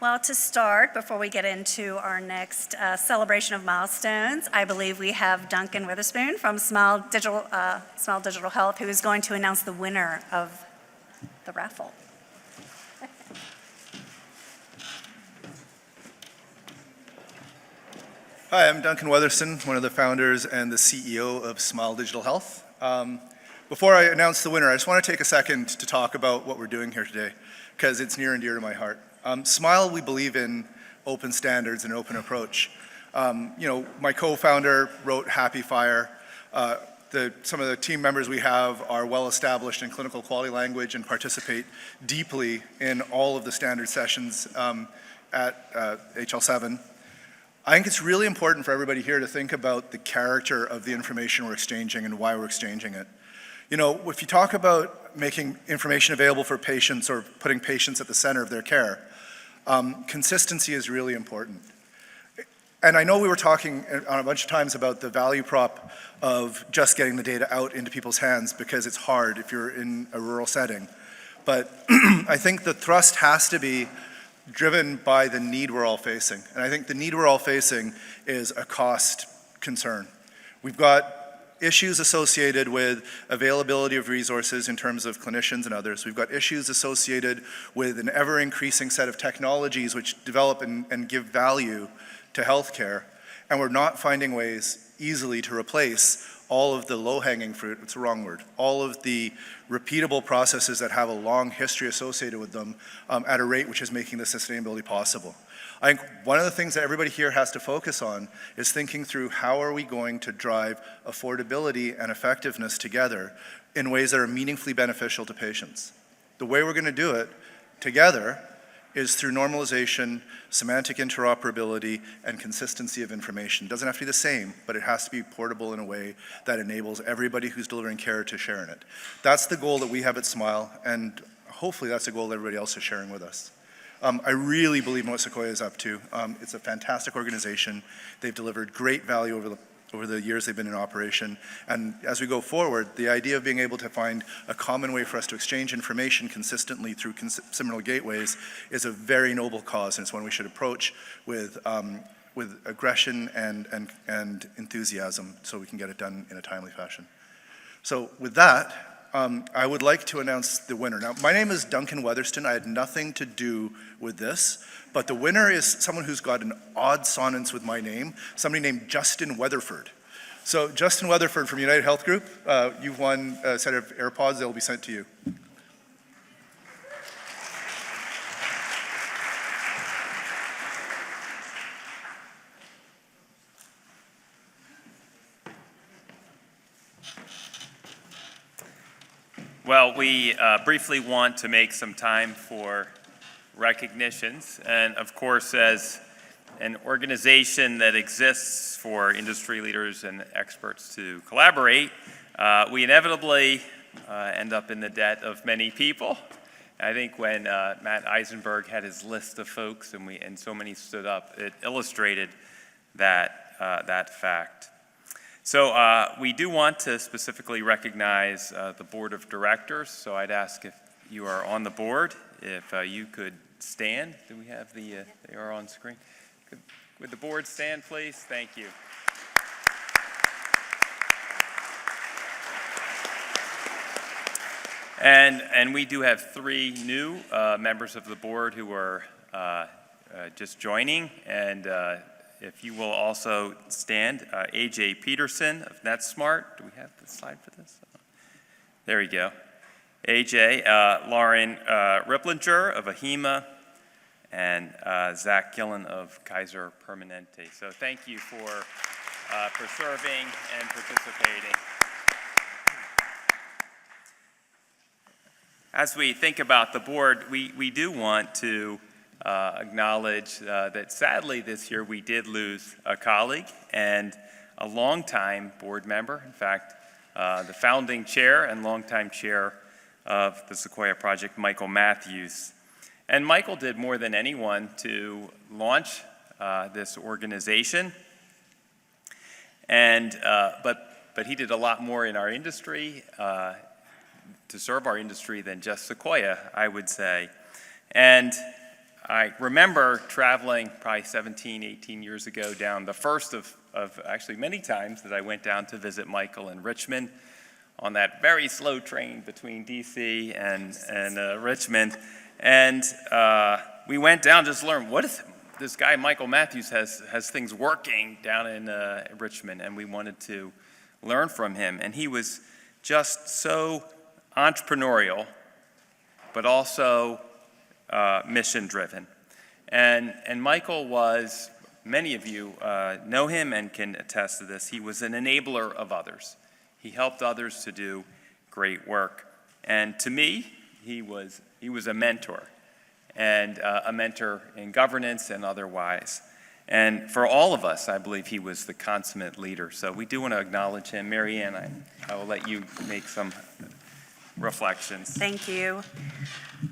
Well, to start, before we get into our next celebration of milestones, I believe we have Duncan Witherspoon from Smile Digital Health, who is going to announce the winner of the raffle. Hi, I'm Duncan Witherspoon, one of the founders and the CEO of Smile Digital Health. Before I announce the winner, I just want to take a second to talk about what we're doing here today, because it's near and dear to my heart. Smile, we believe in open standards and open approach. My co-founder wrote Happy Fire. Some of the team members we have are well established in clinical quality language and participate deeply in all of the standard sessions at HL7. I think it's really important for everybody here to think about the character of the information we're exchanging and why we're exchanging it. If you talk about making information available for patients or putting patients at the center of their care, consistency is really important. And I know we were talking on a bunch of times about the value prop of just getting the data out into people's hands because it's hard if you're in a rural setting. But I think the thrust has to be driven by the need we're all facing. And I think the need we're all facing is a cost concern. We've got issues associated with availability of resources in terms of clinicians and others. We've got issues associated with an ever-increasing set of technologies which develop and give value to healthcare. And we're not finding ways easily to replace all of the low-hanging fruit, it's the wrong word, all of the repeatable processes that have a long history associated with them at a rate which is making the sustainability possible. I think one of the things that everybody here has to focus on is thinking through how are we going to drive affordability and effectiveness together in ways that are meaningfully beneficial to patients. The way we're going to do it together is through normalization, semantic interoperability, and consistency of information. It doesn't have to be the same, but it has to be portable in a way that enables everybody who's delivering care to share in it. That's the goal that we have at Smile, and hopefully that's the goal that everybody else is sharing with us. I really believe in what Sequoia is up to. It's a fantastic organization. They've delivered great value over the years they've been in operation. And as we go forward, the idea of being able to find a common way for us to exchange information consistently through similar gateways is a very noble cause, and it's one we should approach with aggression and enthusiasm so we can get it done in a timely fashion. So with that, I would like to announce the winner. Now, my name is Duncan Witherspoon. I had nothing to do with this, but the winner is someone who's got an odd sonnance with my name, somebody named Justin Weatherford. So Justin Weatherford from United Health Group, you've won a set of AirPods. They'll be sent to you. Well, we briefly want to make some time for recognitions. And of course, as an organization that exists for industry leaders and experts to collaborate, we inevitably end up in the debt of many people. I think when Matt Eisenberg had his list of folks and so many stood up, it illustrated that fact. So we do want to specifically recognize the board of directors. So I'd ask if you are on the board, if you could stand. Do we have they are on screen? Would the board stand, please? Thank you. And we do have 3 new members of the board who are just joining. And if you will also stand, AJ Peterson of NetSmart. Do we have the slide for this? There we go. AJ, Lauren Ripplinger of AHIMA, and Zach Gillen of Kaiser Permanente. So thank you for serving and participating. As we think about the board, we do want to acknowledge that sadly this year we did lose a colleague and a longtime board member. In fact, the founding chair and longtime chair of the Sequoia Project, Michael Matthews. And Michael did more than anyone to launch this organization. And but he did a lot more in our industry to serve our industry than just Sequoia, I would say. And I remember traveling probably 17, 18 years ago down the first of actually many times that I went down to visit Michael in Richmond on that very slow train between DC and Richmond. And we went down just to learn what is this guy, Michael Matthews, has things working down in Richmond, and we wanted to learn from him. And he was just so entrepreneurial, but also mission-driven. And Michael was, many of you know him and can attest to this, he was an enabler of others. He helped others to do great work. And to me, he was a mentor, and a mentor in governance and otherwise. And for all of us, I believe he was the consummate leader. So we do want to acknowledge him. Mariann, I will let you make some reflections. Thank you.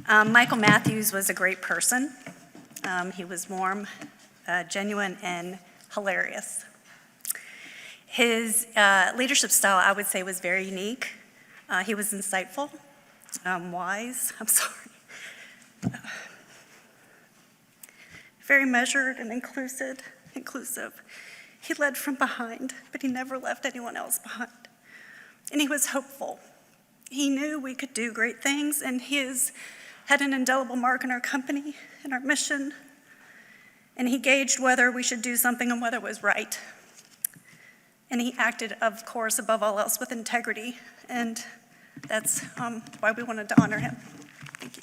Michael Matthews was a great person. He was warm, genuine, and hilarious. His leadership style, I would say, was very unique. He was insightful, wise, very measured and inclusive. He led from behind, but he never left anyone else behind. And he was hopeful. He knew we could do great things, and he had an indelible mark on our company and our mission. And he gauged whether we should do something and whether it was right. And he acted, of course, above all else with integrity. And that's why we wanted to honor him. Thank you.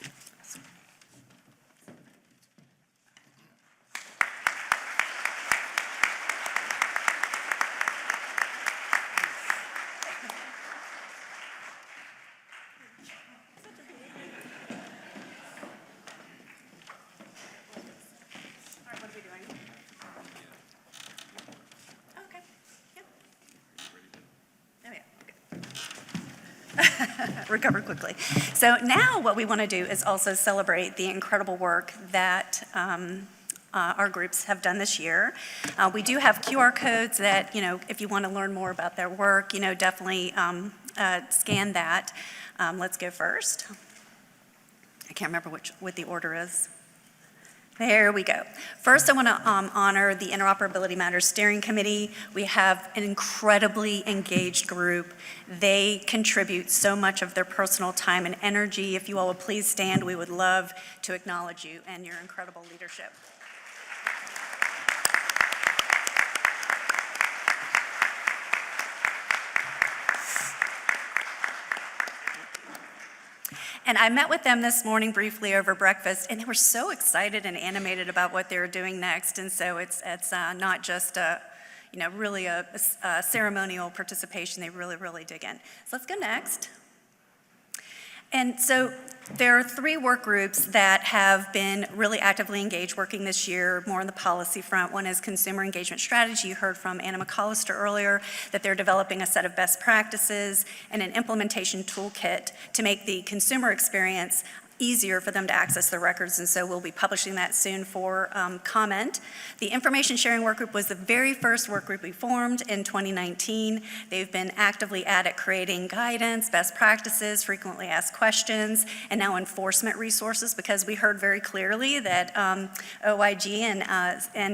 Recover quickly. So now what we want to do is also celebrate the incredible work that our groups have done this year. We do have QR codes that, if you want to learn more about their work, definitely scan that. Let's go first. I can't remember what the order is. There we go. First, I want to honor the Interoperability Matters Steering Committee. We have an incredibly engaged group. They contribute so much of their personal time and energy. If you all would please stand, we would love to acknowledge you and your incredible leadership. And I met with them this morning briefly over breakfast, and they were so excited and animated about what they were doing next. And so it's not just really a ceremonial participation. They really dig in. So let's go next. And so there are 3 work groups that have been really actively engaged working this year, more on the policy front. One is consumer engagement strategy. You heard from Anna McAllister earlier that they're developing a set of best practices and an implementation toolkit to make the consumer experience easier for them to access their records, and so we'll be publishing that soon for comment. The information sharing work group was the very first work group we formed in 2019. They've been actively at it creating guidance, best practices, frequently asked questions, and now enforcement resources, because we heard very clearly that OIG and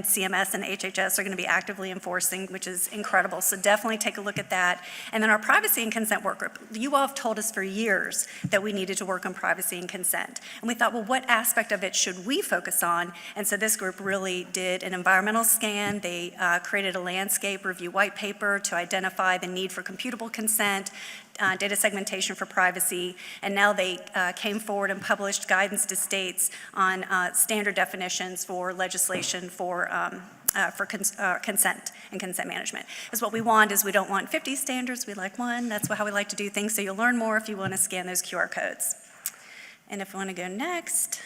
CMS and HHS are going to be actively enforcing, which is incredible. So definitely take a look at that. And then our privacy and consent work group. You all have told us for years that we needed to work on privacy and consent. And we thought, well, what aspect of it should we focus on? And so this group really did an environmental scan. They created a landscape review white paper to identify the need for computable consent, data segmentation for privacy, and now they came forward and published guidance to states on standard definitions for legislation for consent and consent management. Because what we want is we don't want 50 standards, we like one. That's how we like to do things. So you'll learn more if you want to scan those QR codes. And if we want to go next,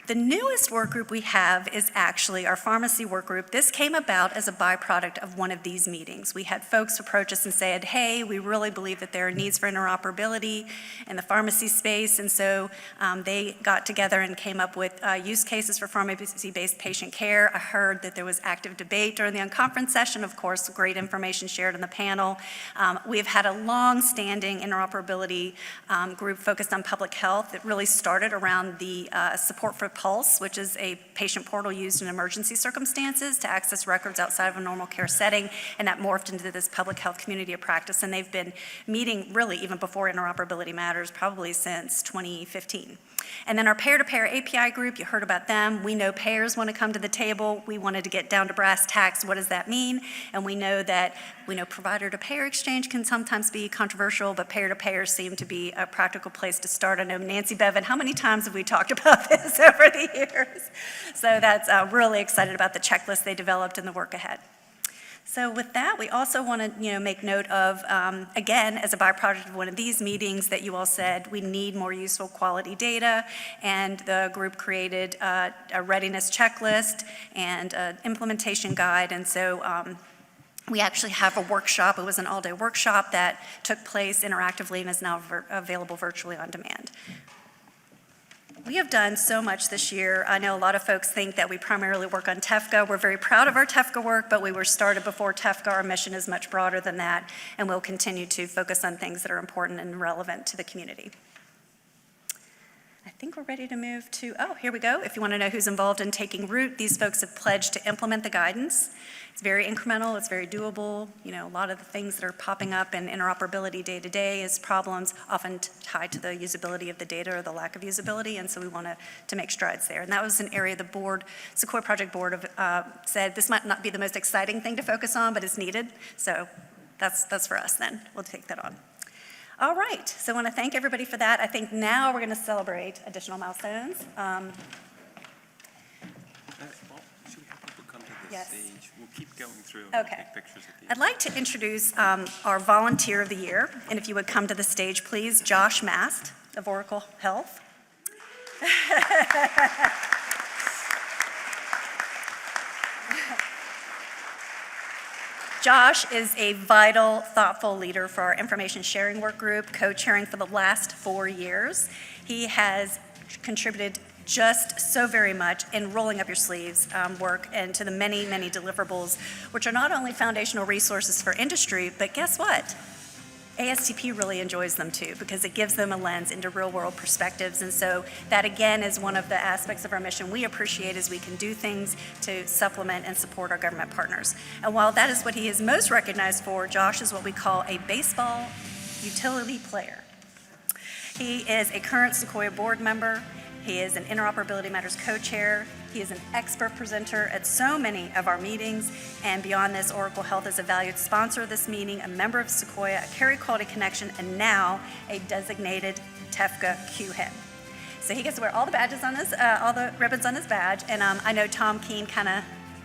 the newest work group we have is actually our pharmacy work group. This came about as a byproduct of one of these meetings. We had folks approach us and said, hey, we really believe that there are needs for interoperability in the pharmacy space, and so they got together and came up with use cases for pharmacy-based patient care. I heard that there was active debate during the unconference session, of course, great information shared in the panel. We've had a long-standing interoperability group focused on public health that really started around the support for Pulse, which is a patient portal used in emergency circumstances to access records outside of a normal care setting, and that morphed into this public health community of practice, and they've been meeting really even before Interoperability Matters, probably since 2015. And then our payer-to-payer API group, you heard about them. We know payers want to come to the table. We wanted to get down to brass tacks. What does that mean? And we know provider-to-payer exchange can sometimes be controversial, but payer-to-payer seem to be a practical place to start. I know Nancy Bevan, how many times have we talked about this over the years? So that's really excited about the checklist they developed and the work ahead. So with that, we also want to make note of, again, as a byproduct of one of these meetings that you all said, we need more useful quality data, and the group created a readiness checklist and an implementation guide, and so we actually have a workshop. It was an all-day workshop that took place interactively and is now available virtually on demand. We have done so much this year. I know a lot of folks think that we primarily work on TEFCA. We're very proud of our TEFCA work, but we were started before TEFCA. Our mission is much broader than that, and we'll continue to focus on things that are important and relevant to the community. I think we're ready to move to, here we go. If you want to know who's involved in taking root, these folks have pledged to implement the guidance. It's very incremental, it's very doable. A lot of the things that are popping up in interoperability day to day is problems often tied to the usability of the data or the lack of usability, and so we want to make strides there. And that was an area the board, Sequoia Project board said this might not be the most exciting thing to focus on, but it's needed. So that's for us then. We'll take that on. All right, so I want to thank everybody for that. I think now we're going to celebrate additional milestones. Should we have people come to the Yes. stage? We'll keep going through Okay. and take pictures at the end. I'd like to introduce our volunteer of the year, and if you would come to the stage, please, Josh Mast of Oracle Health. Josh is a vital, thoughtful leader for our information sharing work group, co-chairing for the last 4 years. He has contributed just so very much in rolling up your sleeves work and to the many, many deliverables, which are not only foundational resources for industry, but guess what? ASTP really enjoys them too, because it gives them a lens into real world perspectives. And so that again is one of the aspects of our mission we appreciate, is we can do things to supplement and support our government partners. And while that is what he is most recognized for, Josh is what we call a baseball utility player. He is a current Sequoia board member. He is an Interoperability Matters co-chair. He is an expert presenter at so many of our meetings. And beyond this, Oracle Health is a valued sponsor of this meeting, a member of Sequoia, a Carequality connection, and now a designated TEFCA Q head. So he gets to wear all the badges on his, all the ribbons on his badge. And I know Tom Keene kind of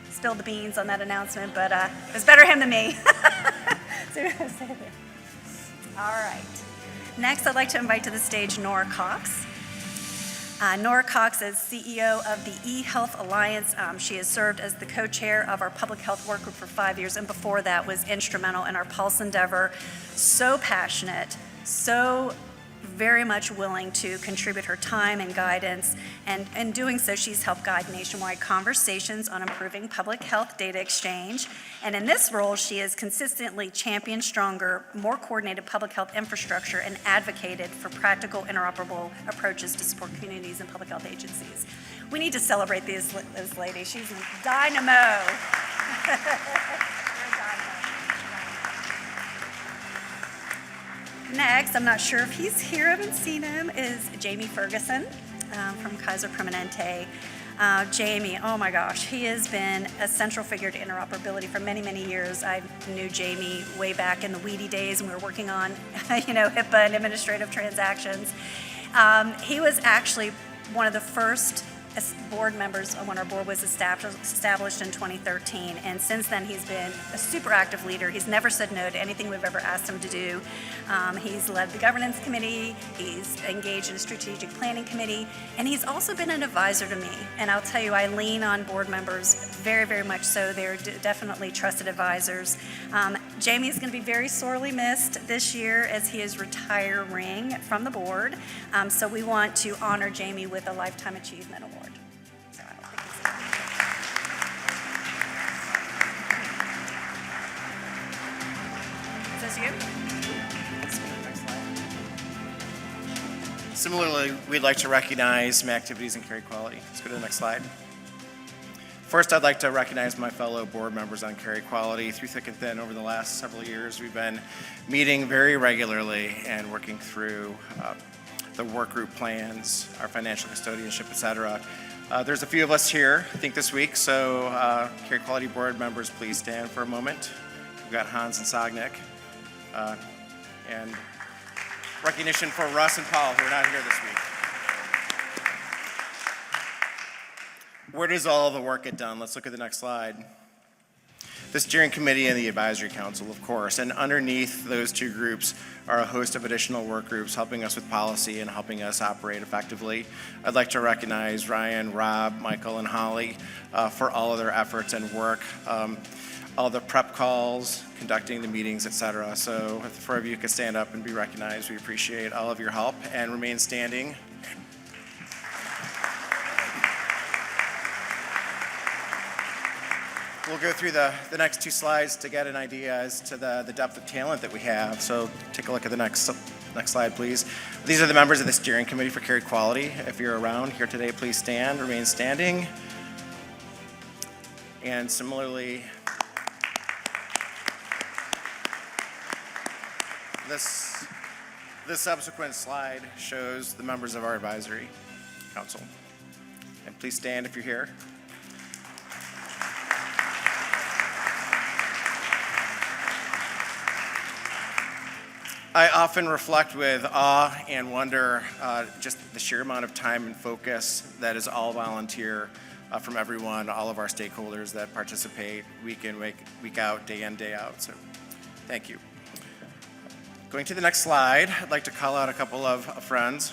spilled the beans on that announcement, but it was better him than me. All right. Next, I'd like to invite to the stage Nora Cox. Nora Cox is CEO of the eHealth Alliance. She has served as the co-chair of our public health work group for 5 years, and before that was instrumental in our Pulse endeavor. So passionate, so very much willing to contribute her time and guidance, and in doing so, she's helped guide nationwide conversations on improving public health data exchange. And in this role, she has consistently championed stronger, more coordinated public health infrastructure and advocated for practical, interoperable approaches to support communities and public health agencies. We need to celebrate this lady. She's a dynamo. Next, I'm not sure if he's here, I haven't seen him, is Jamie Ferguson from Kaiser Permanente. Jamie, oh my gosh, he has been a central figure to interoperability for many, many years. I knew Jamie way back in the weedy days when we were working on, HIPAA and administrative transactions. He was actually one of the first board members when our board was established in 2013, and since then he's been a super active leader. He's never said no to anything we've ever asked him to do. He's led the governance committee, he's engaged in a strategic planning committee, and he's also been an advisor to me. And I'll tell you, I lean on board members very, very much so. They're definitely trusted advisors. Jamie is going to be very sorely missed this year as he is retiring from the board. So we want to honor Jamie with a Lifetime Achievement Award. So I don't think it's... Is this you? Similarly, we'd like to recognize some activities in Carequality. Let's go to the next slide. First, I'd like to recognize my fellow board members on Carequality. Through thick and thin over the last several years, we've been meeting very regularly and working through the work group plans, our financial custodianship, et cetera. There's a few of us here, I think, this week, so Carequality board members, please stand for a moment. We've got Hans and Sognick. And recognition for Russ and Paul, who are not here this week. Where does all the work get done? Let's look at the next slide. The steering committee and the advisory council, of course, and underneath those two groups are a host of additional work groups helping us with policy and helping us operate effectively. I'd like to recognize Ryan, Rob, Michael, and Holly for all of their efforts and work, all the prep calls, conducting the meetings, et cetera. So if the four of you could stand up and be recognized, we appreciate all of your help and remain standing. We'll go through the next two slides to get an idea as to the depth of talent that we have. So take a look at the next slide, please. These are the members of the steering committee for Carequality. If you're around here today, please stand, remain standing. And similarly, this subsequent slide shows the members of our advisory council. And please stand if you're here. I often reflect with awe and wonder just the sheer amount of time and focus that is all volunteer from everyone, all of our stakeholders that participate week in, week out, day in, day out. So thank you. Going to the next slide, I'd like to call out a couple of friends.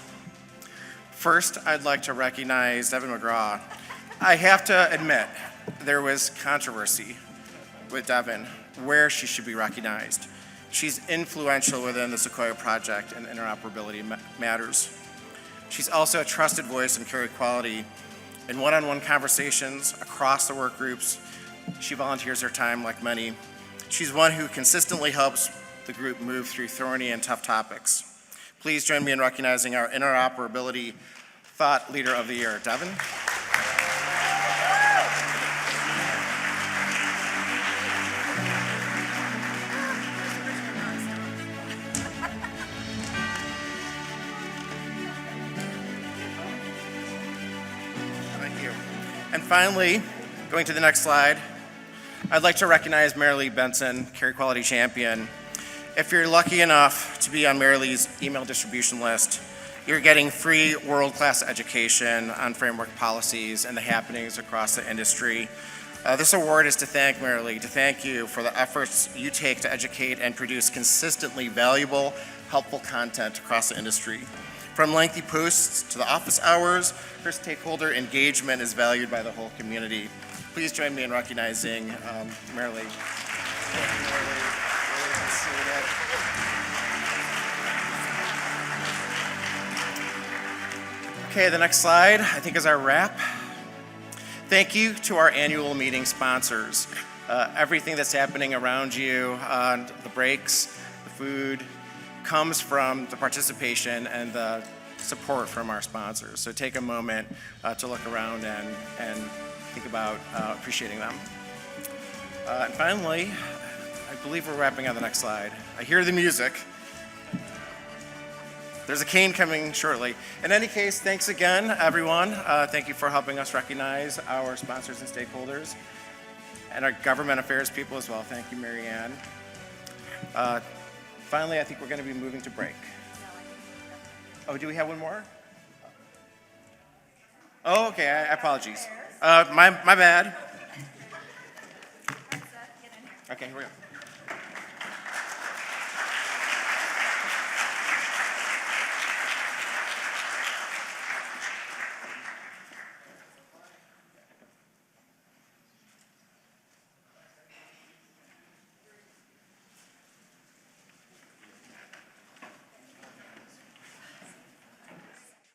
First, I'd like to recognize Devin McGraw. I have to admit, there was controversy with Devin where she should be recognized. She's influential within the Sequoia Project and interoperability matters. She's also a trusted voice in Carequality. In one-on-one conversations across the work groups, she volunteers her time like many. She's one who consistently helps the group move through thorny and tough topics. Please join me in recognizing our interoperability thought leader of the year, Devin. Thank you. And finally, going to the next slide, I'd like to recognize Mary Lee Benson, Carequality champion. If you're lucky enough to be on Mary Lee's email distribution list, you're getting free world-class education on framework policies and the happenings across the industry. This award is to thank Mary Lee, to thank you for the efforts you take to educate and produce consistently valuable, helpful content across the industry. From lengthy posts to the office hours, her stakeholder engagement is valued by the whole community. Please join me in recognizing Mary Lee. Thank you, Mary Lee. Really appreciate it. Okay, the next slide, I think, is our wrap. Thank you to our annual meeting sponsors. Everything that's happening around you, the breaks, the food, comes from the participation and the support from our sponsors. So take a moment to look around and think about appreciating them. And finally, I believe we're wrapping on the next slide. I hear the music. There's a cane coming shortly. In any case, thanks again, everyone. Thank you for helping us recognize our sponsors and stakeholders and our government affairs people as well. Thank you, Mariann. Finally, I think we're going to be moving to break. Oh, do we have one more? Oh, okay, apologies. My bad. Okay, here we go.